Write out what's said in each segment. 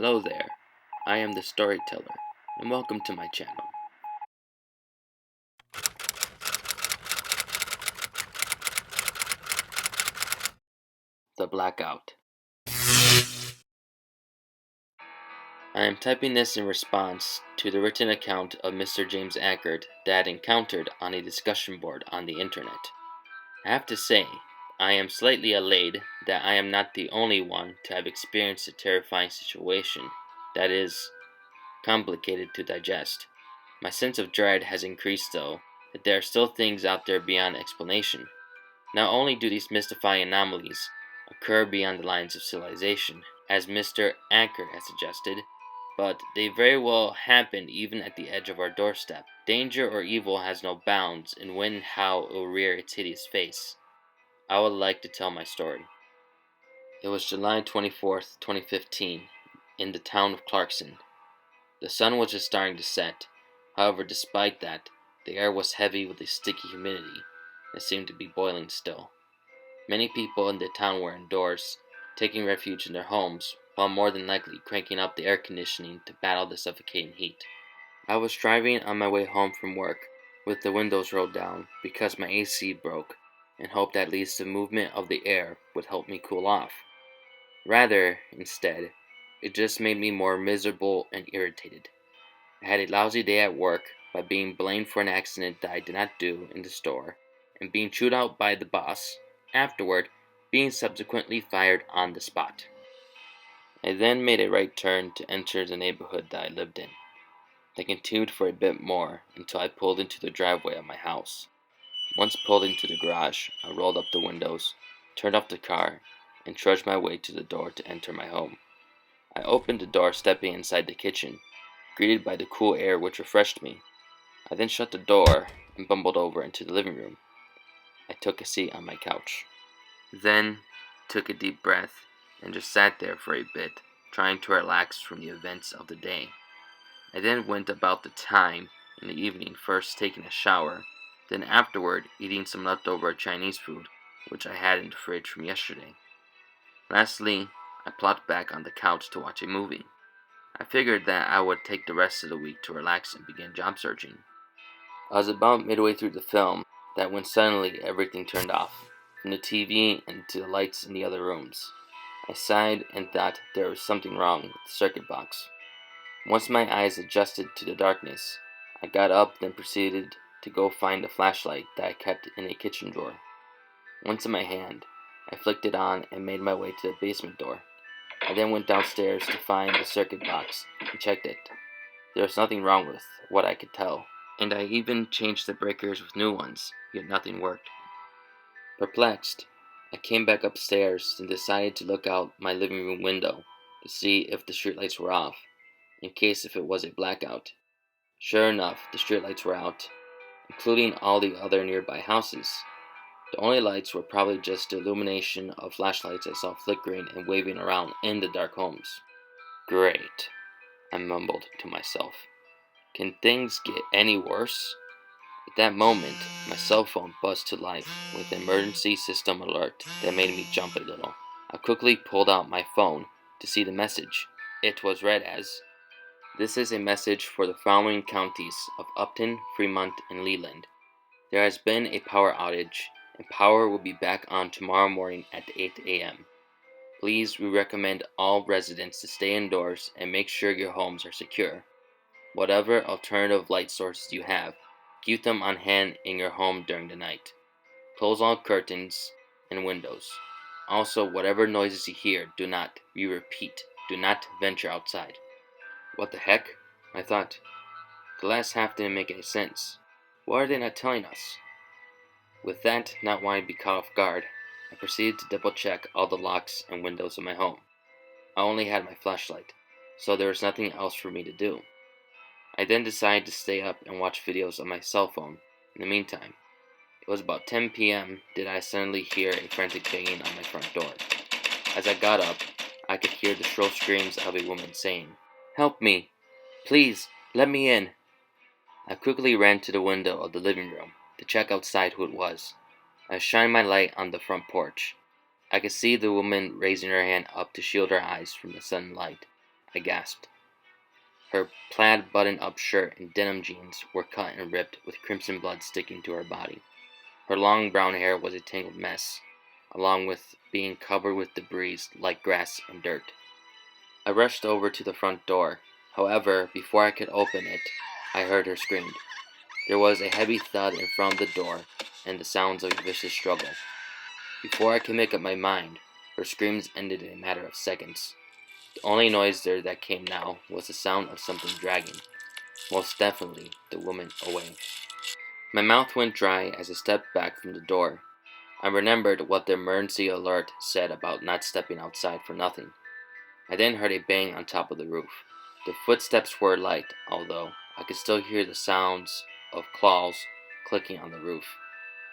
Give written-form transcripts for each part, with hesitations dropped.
Hello there, I am the Storyteller, and welcome to my channel. The Blackout. I am typing this in response to the written account of Mr. James Ackert that I encountered on a discussion board on the internet. I have to say, I am slightly elated that I am not the only one to have experienced a terrifying situation that is complicated to digest. My sense of dread has increased, though, that there are still things out there beyond explanation. Not only do these mystifying anomalies occur beyond the lines of civilization, as Mr. Anchor has suggested, but they very well happen even at the edge of our doorstep. Danger or evil has no bounds in when and how it will rear its hideous face. I would like to tell my story. It was July 24th, 2015, in the town of Clarkson. The sun was just starting to set. However, despite that, the air was heavy with a sticky humidity that seemed to be boiling still. Many people in the town were indoors, taking refuge in their homes, while more than likely cranking up the air conditioning to battle the suffocating heat. I was driving on my way home from work, with the windows rolled down because my AC broke, and hoped at least the movement of the air would help me cool off. Rather, instead, it just made me more miserable and irritated. I had a lousy day at work by being blamed for an accident that I did not do in the store, and being chewed out by the boss, afterward being subsequently fired on the spot. I then made a right turn to enter the neighborhood that I lived in. I continued for a bit more until I pulled into the driveway of my house. Once pulled into the garage, I rolled up the windows, turned off the car, and trudged my way to the door to enter my home. I opened the door, stepping inside the kitchen, greeted by the cool air which refreshed me. I then shut the door and bumbled over into the living room. I took a seat on my couch. Then took a deep breath and just sat there for a bit, trying to relax from the events of the day. I then went about the time in the evening, first taking a shower, then afterward eating some leftover Chinese food which I had in the fridge from yesterday. Lastly, I plopped back on the couch to watch a movie. I figured that I would take the rest of the week to relax and begin job searching. I was about midway through the film that when suddenly everything turned off, from the TV and to the lights in the other rooms. I sighed and thought there was something wrong with the circuit box. Once my eyes adjusted to the darkness, I got up then proceeded to go find the flashlight that I kept in a kitchen drawer. Once in my hand, I flicked it on and made my way to the basement door. I then went downstairs to find the circuit box and checked it. There was nothing wrong with what I could tell, and I even changed the breakers with new ones, yet nothing worked. Perplexed, I came back upstairs and decided to look out my living room window to see if the streetlights were off, in case if it was a blackout. Sure enough, the streetlights were out, including all the other nearby houses. The only lights were probably just the illumination of flashlights I saw flickering and waving around in the dark homes. Great, I mumbled to myself. Can things get any worse? At that moment, my cell phone buzzed to life with an emergency system alert that made me jump a little. I quickly pulled out my phone to see the message. It was read as, "This is a message for the following counties of Upton, Fremont, and Leland. There has been a power outage, and power will be back on tomorrow morning at 8 a.m. Please, we recommend all residents to stay indoors and make sure your homes are secure. Whatever alternative light sources you have, keep them on hand in your home during the night. Close all curtains and windows. Also, whatever noises you hear, we repeat, do not venture outside." What the heck? I thought. The last half didn't make any sense. What are they not telling us? With that, not wanting to be caught off guard, I proceeded to double check all the locks and windows of my home. I only had my flashlight, so there was nothing else for me to do. I then decided to stay up and watch videos on my cell phone. In the meantime, it was about 10 p.m. did I suddenly hear a frantic banging on my front door. As I got up, I could hear the shrill screams of a woman saying, "Help me! Please, let me in!" I quickly ran to the window of the living room to check outside who it was. I shined my light on the front porch. I could see the woman raising her hand up to shield her eyes from the sudden light, I gasped. Her plaid button-up shirt and denim jeans were cut and ripped with crimson blood sticking to her body. Her long brown hair was a tangled mess, along with being covered with debris like grass and dirt. I rushed over to the front door. However, before I could open it, I heard her scream. There was a heavy thud in front of the door and the sounds of a vicious struggle. Before I could make up my mind, her screams ended in a matter of seconds. The only noise there that came now was the sound of something dragging, most definitely the woman, away. My mouth went dry as I stepped back from the door. I remembered what the emergency alert said about not stepping outside for nothing. I then heard a bang on top of the roof. The footsteps were light, although I could still hear the sounds of claws clicking on the roof.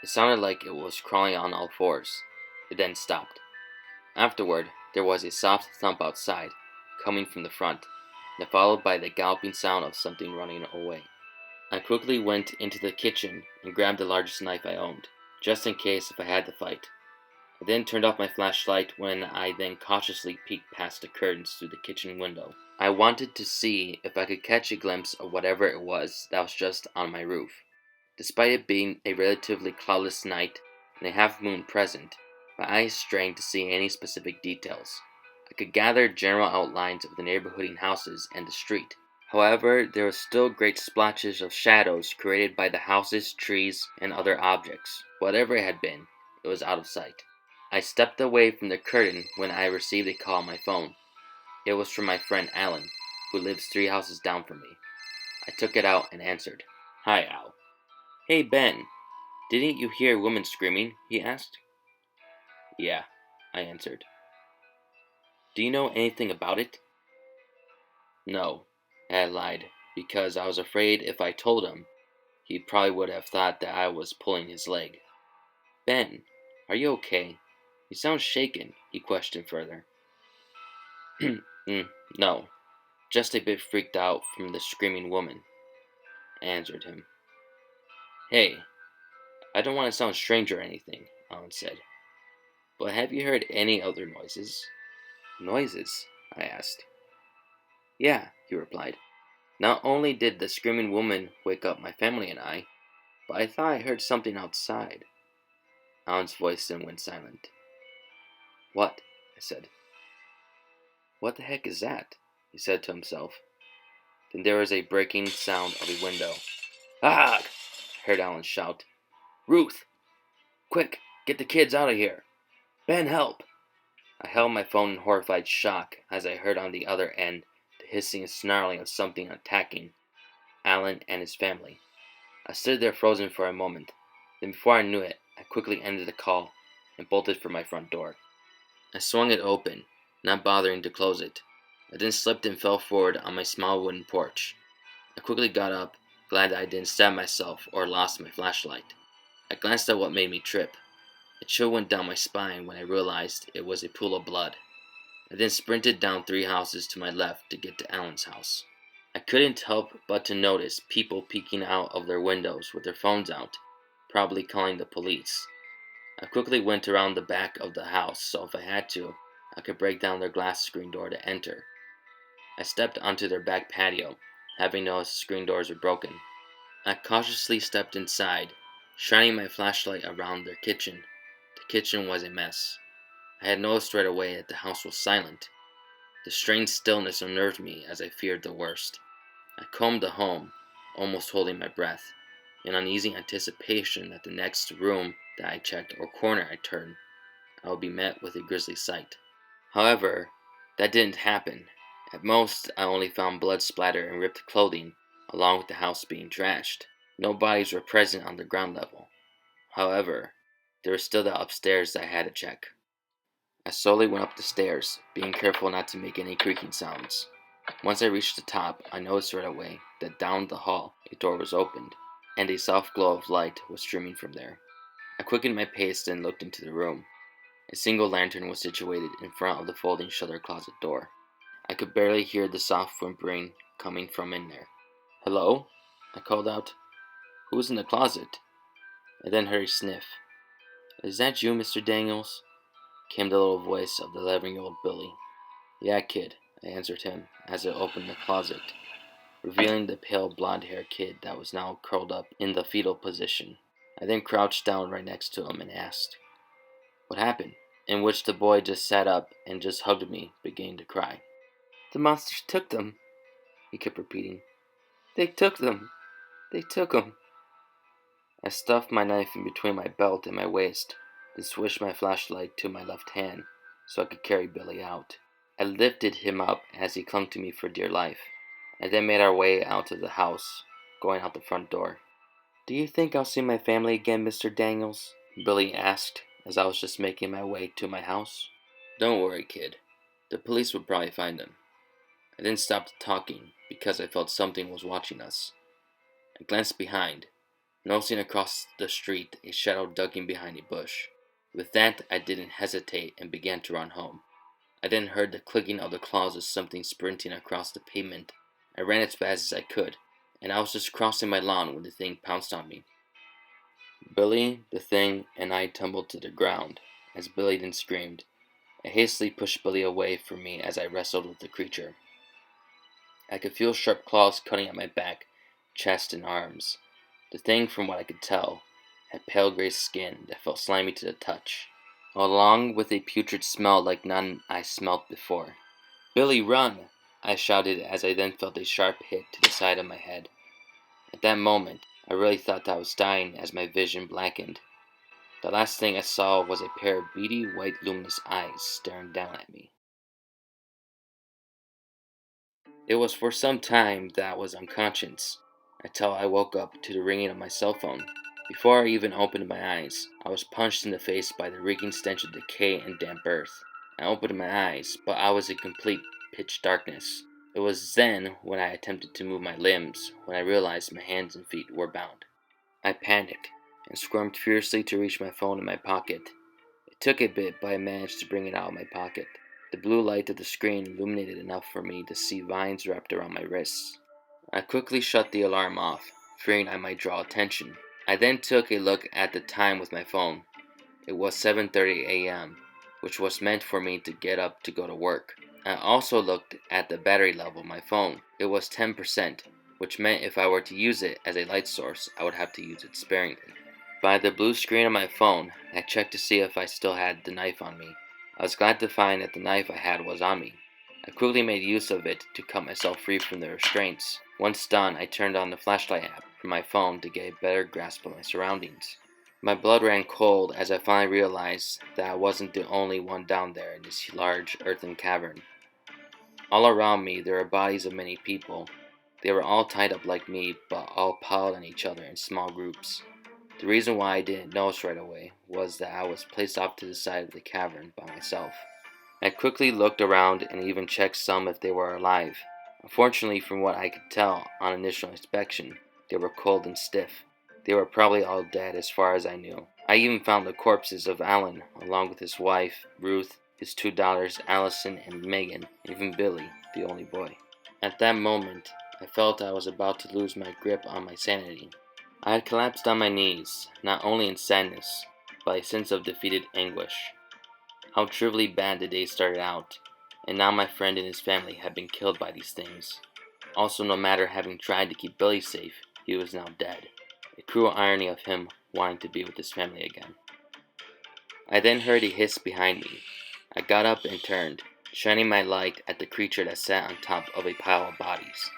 It sounded like it was crawling on all fours. It then stopped. Afterward, there was a soft thump outside, coming from the front, and followed by the galloping sound of something running away. I quickly went into the kitchen and grabbed the largest knife I owned, just in case if I had to fight. I then turned off my flashlight when I then cautiously peeked past the curtains through the kitchen window. I wanted to see if I could catch a glimpse of whatever it was that was just on my roof. Despite it being a relatively cloudless night and a half moon present, my eyes strained to see any specific details. I could gather general outlines of the neighborhood houses and the street. However, there were still great splotches of shadows created by the houses, trees, and other objects. Whatever it had been, it was out of sight. I stepped away from the curtain when I received a call on my phone. It was from my friend Alan, who lives 3 houses down from me. I took it out and answered. "Hi, Al." "Hey, Ben. Didn't you hear a woman screaming?" he asked. "Yeah," I answered. "Do you know anything about it?" "No," I lied, because I was afraid if I told him, he probably would have thought that I was pulling his leg. "Ben, are you okay? You sound shaken," he questioned further. No, just a bit freaked out from the screaming woman," I answered him. "Hey, I don't want to sound strange or anything," Alan said, "but have you heard any other noises?" "Noises?" I asked. "Yeah," he replied. "Not only did the screaming woman wake up my family and I, but I thought I heard something outside." Alan's voice then went silent. "What?" I said. "What the heck is that?" he said to himself. Then there was a breaking sound of a window. "Ah!" I heard Alan shout. "Ruth! Quick, get the kids out of here! Ben, help!" I held my phone in horrified shock as I heard on the other end the hissing and snarling of something attacking Alan and his family. I stood there frozen for a moment. Then before I knew it, I quickly ended the call and bolted for my front door. I swung it open, not bothering to close it. I then slipped and fell forward on my small wooden porch. I quickly got up, glad that I didn't stab myself or lost my flashlight. I glanced at what made me trip. A chill went down my spine when I realized it was a pool of blood. I then sprinted down 3 houses to my left to get to Alan's house. I couldn't help but to notice people peeking out of their windows with their phones out, probably calling the police. I quickly went around the back of the house so if I had to, I could break down their glass screen door to enter. I stepped onto their back patio, having noticed the screen doors were broken. I cautiously stepped inside, shining my flashlight around their kitchen. The kitchen was a mess. I had noticed right away that the house was silent. The strange stillness unnerved me as I feared the worst. I combed the home, almost holding my breath, in uneasy anticipation that the next room that I checked or corner I turned, I would be met with a grisly sight. However, that didn't happen. At most, I only found blood splatter and ripped clothing, along with the house being trashed. No bodies were present on the ground level. However, there was still the upstairs that I had to check. I slowly went up the stairs, being careful not to make any creaking sounds. Once I reached the top, I noticed right away that down the hall a door was opened, and a soft glow of light was streaming from there. I quickened my pace and looked into the room. A single lantern was situated in front of the folding shutter closet door. I could barely hear the soft whimpering coming from in there. "Hello?" I called out. "Who's in the closet?" I then heard a sniff. "Is that you, Mr. Daniels?" came the little voice of the 11-year-old Billy. "Yeah, kid," I answered him as I opened the closet, revealing the pale blonde-haired kid that was now curled up in the fetal position. I then crouched down right next to him and asked, "What happened?" In which the boy just sat up and just hugged me, beginning to cry. "The monsters took them," he kept repeating. "They took them. They took them." I stuffed my knife in between my belt and my waist, then switched my flashlight to my left hand so I could carry Billy out. I lifted him up as he clung to me for dear life. I then made our way out of the house, going out the front door. "Do you think I'll see my family again, Mr. Daniels?" Billy asked as I was just making my way to my house. "Don't worry, kid. The police would probably find them." I then stopped talking because I felt something was watching us. I glanced behind, noticing across the street a shadow ducking behind a bush. With that, I didn't hesitate and began to run home. I then heard the clicking of the claws of something sprinting across the pavement. I ran as fast as I could, and I was just crossing my lawn when the thing pounced on me. Billy, the thing, and I tumbled to the ground as Billy then screamed. I hastily pushed Billy away from me as I wrestled with the creature. I could feel sharp claws cutting at my back, chest, and arms. The thing, from what I could tell, had pale gray skin that felt slimy to the touch, along with a putrid smell like none I smelt before. "Billy, run!" I shouted as I then felt a sharp hit to the side of my head. At that moment, I really thought that I was dying as my vision blackened. The last thing I saw was a pair of beady, white, luminous eyes staring down at me. It was for some time that I was unconscious, until I woke up to the ringing of my cell phone. Before I even opened my eyes, I was punched in the face by the reeking stench of decay and damp earth. I opened my eyes, but I was in complete pitch darkness. It was then, when I attempted to move my limbs, when I realized my hands and feet were bound. I panicked, and squirmed fiercely to reach my phone in my pocket. It took a bit, but I managed to bring it out of my pocket. The blue light of the screen illuminated enough for me to see vines wrapped around my wrists. I quickly shut the alarm off, fearing I might draw attention. I then took a look at the time with my phone. It was 7:30 a.m., which was meant for me to get up to go to work. I also looked at the battery level of my phone. It was 10%, which meant if I were to use it as a light source, I would have to use it sparingly. By the blue screen of my phone, I checked to see if I still had the knife on me. I was glad to find that the knife I had was on me. I quickly made use of it to cut myself free from the restraints. Once done, I turned on the flashlight app from my phone to get a better grasp of my surroundings. My blood ran cold as I finally realized that I wasn't the only one down there in this large earthen cavern. All around me there were bodies of many people. They were all tied up like me, but all piled on each other in small groups. The reason why I didn't notice right away was that I was placed off to the side of the cavern by myself. I quickly looked around and even checked some if they were alive. Unfortunately, from what I could tell on initial inspection, they were cold and stiff. They were probably all dead as far as I knew. I even found the corpses of Alan, along with his wife, Ruth, his two daughters, Allison and Megan, even Billy, the only boy. At that moment, I felt I was about to lose my grip on my sanity. I had collapsed on my knees, not only in sadness, but a sense of defeated anguish. How trivially bad the day started out, and now my friend and his family had been killed by these things. Also, no matter having tried to keep Billy safe, he was now dead. A cruel irony of him wanting to be with his family again. I then heard a hiss behind me. I got up and turned, shining my light at the creature that sat on top of a pile of bodies.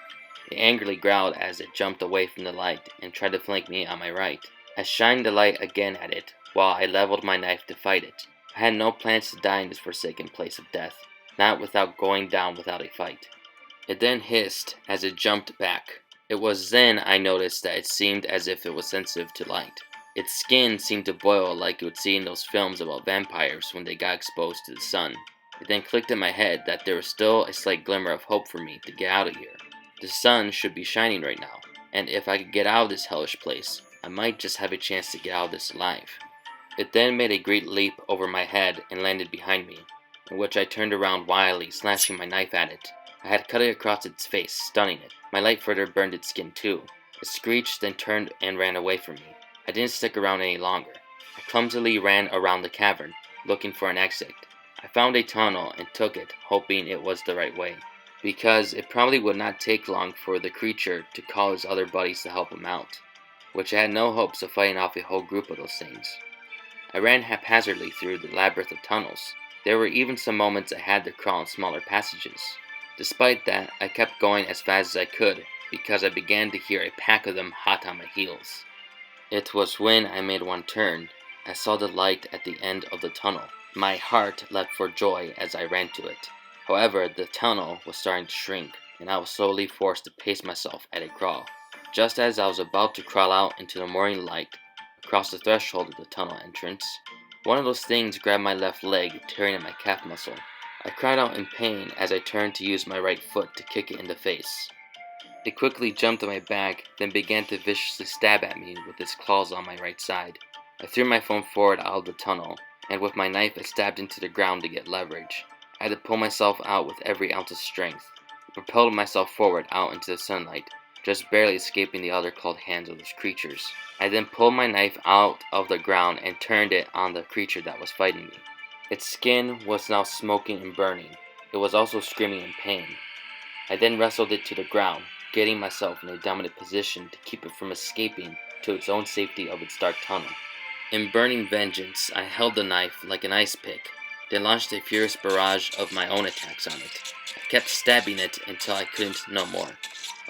It angrily growled as it jumped away from the light and tried to flank me on my right. I shined the light again at it while I leveled my knife to fight it. I had no plans to die in this forsaken place of death, not without going down without a fight. It then hissed as it jumped back. It was then I noticed that it seemed as if it was sensitive to light. Its skin seemed to boil like you would see in those films about vampires when they got exposed to the sun. It then clicked in my head that there was still a slight glimmer of hope for me to get out of here. The sun should be shining right now, and if I could get out of this hellish place, I might just have a chance to get out of this alive. It then made a great leap over my head and landed behind me, in which I turned around wildly, slashing my knife at it. I had cut it across its face, stunning it. My light further burned its skin too. It screeched, then turned and ran away from me. I didn't stick around any longer. I clumsily ran around the cavern, looking for an exit. I found a tunnel and took it, hoping it was the right way. because it probably would not take long for the creature to call his other buddies to help him out, which I had no hopes of fighting off a whole group of those things. I ran haphazardly through the labyrinth of tunnels. There were even some moments I had to crawl in smaller passages. Despite that, I kept going as fast as I could, because I began to hear a pack of them hot on my heels. It was when I made one turn. I saw the light at the end of the tunnel. My heart leapt for joy as I ran to it. However, the tunnel was starting to shrink, and I was slowly forced to pace myself at a crawl. Just as I was about to crawl out into the morning light, across the threshold of the tunnel entrance, one of those things grabbed my left leg, tearing at my calf muscle. I cried out in pain as I turned to use my right foot to kick it in the face. It quickly jumped on my back, then began to viciously stab at me with its claws on my right side. I threw my phone forward out of the tunnel, and with my knife I stabbed into the ground to get leverage. I had to pull myself out with every ounce of strength. I propelled myself forward out into the sunlight, just barely escaping the other clawed hands of those creatures. I then pulled my knife out of the ground and turned it on the creature that was fighting me. Its skin was now smoking and burning. It was also screaming in pain. I then wrestled it to the ground, getting myself in a dominant position to keep it from escaping to its own safety of its dark tunnel. In burning vengeance, I held the knife like an ice pick, then launched a furious barrage of my own attacks on it. I kept stabbing it until I couldn't no more.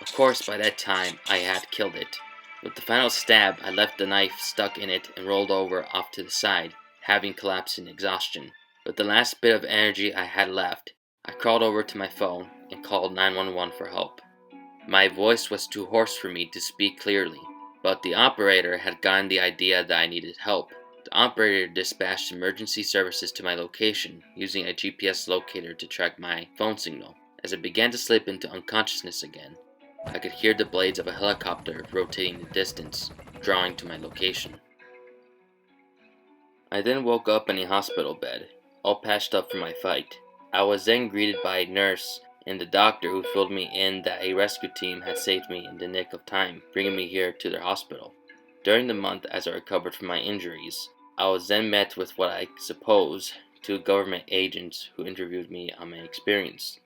Of course, by that time, I had killed it. With the final stab, I left the knife stuck in it and rolled over off to the side, having collapsed in exhaustion. With the last bit of energy I had left, I crawled over to my phone and called 911 for help. My voice was too hoarse for me to speak clearly, but the operator had gotten the idea that I needed help. The operator dispatched emergency services to my location, using a GPS locator to track my phone signal. As I began to slip into unconsciousness again, I could hear the blades of a helicopter rotating in the distance, drawing to my location. I then woke up in a hospital bed, all patched up from my fight. I was then greeted by a nurse and the doctor who filled me in that a rescue team had saved me in the nick of time, bringing me here to their hospital. During the month as I recovered from my injuries, I was then met with what I suppose two government agents who interviewed me on my experience.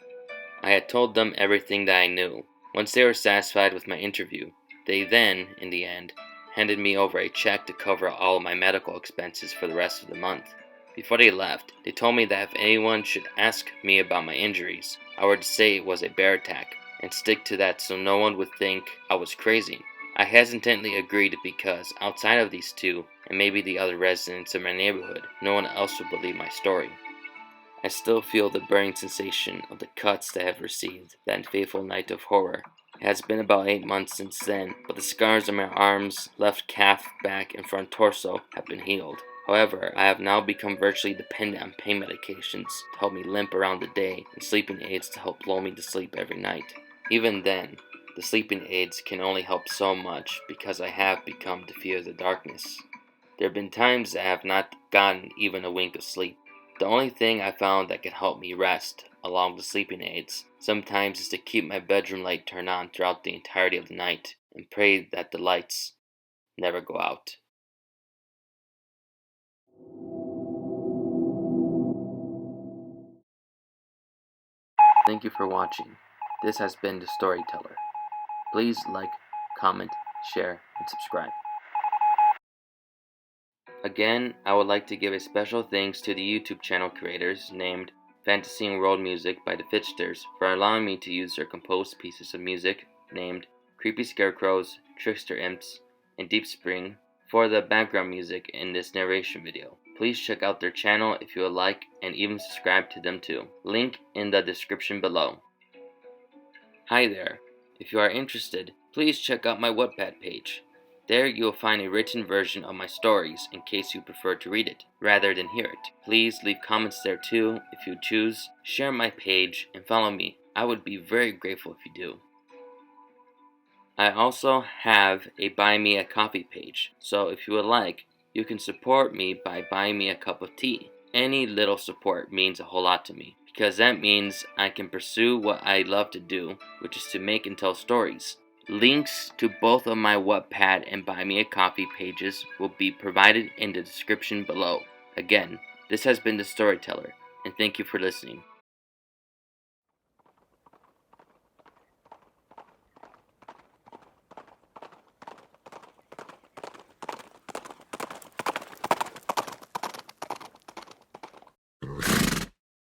I had told them everything that I knew. Once they were satisfied with my interview, they then, in the end, handed me over a check to cover all of my medical expenses for the rest of the month. Before they left, they told me that if anyone should ask me about my injuries, I were to say it was a bear attack, and stick to that so no one would think I was crazy. I hesitantly agreed because, outside of these two, and maybe the other residents of my neighborhood, no one else would believe my story. I still feel the burning sensation of the cuts that I have received that fateful night of horror. It has been about 8 months since then, but the scars on my arms, left calf, back, and front torso have been healed. However, I have now become virtually dependent on pain medications to help me limp around the day and sleeping aids to help lull me to sleep every night. Even then, the sleeping aids can only help so much because I have become to fear the darkness. There have been times I have not gotten even a wink of sleep. The only thing I found that can help me rest, along with sleeping aids, sometimes is to keep my bedroom light turned on throughout the entirety of the night and pray that the lights never go out. Thank you for watching. This has been The Storyteller. Please like, comment, share, and subscribe. Again, I would like to give a special thanks to the YouTube channel creators named Fantasy and World Music by the Fidgeters for allowing me to use their composed pieces of music named Creepy Scarecrows, Trickster Imps, and Deep Spring for the background music in this narration video. Please check out their channel if you would like and even subscribe to them too. Link in the description below. Hi there. If you are interested, please check out my Wattpad page. There you will find a written version of my stories in case you prefer to read it, rather than hear it. Please leave comments there too if you choose, share my page, and follow me. I would be very grateful if you do. I also have a Buy Me a Coffee page, so if you would like, you can support me by buying me a cup of tea. Any little support means a whole lot to me, because that means I can pursue what I love to do, which is to make and tell stories. Links to both of my Wattpad and Buy Me a Coffee pages will be provided in the description below. Again, this has been The Storyteller, and thank you for listening.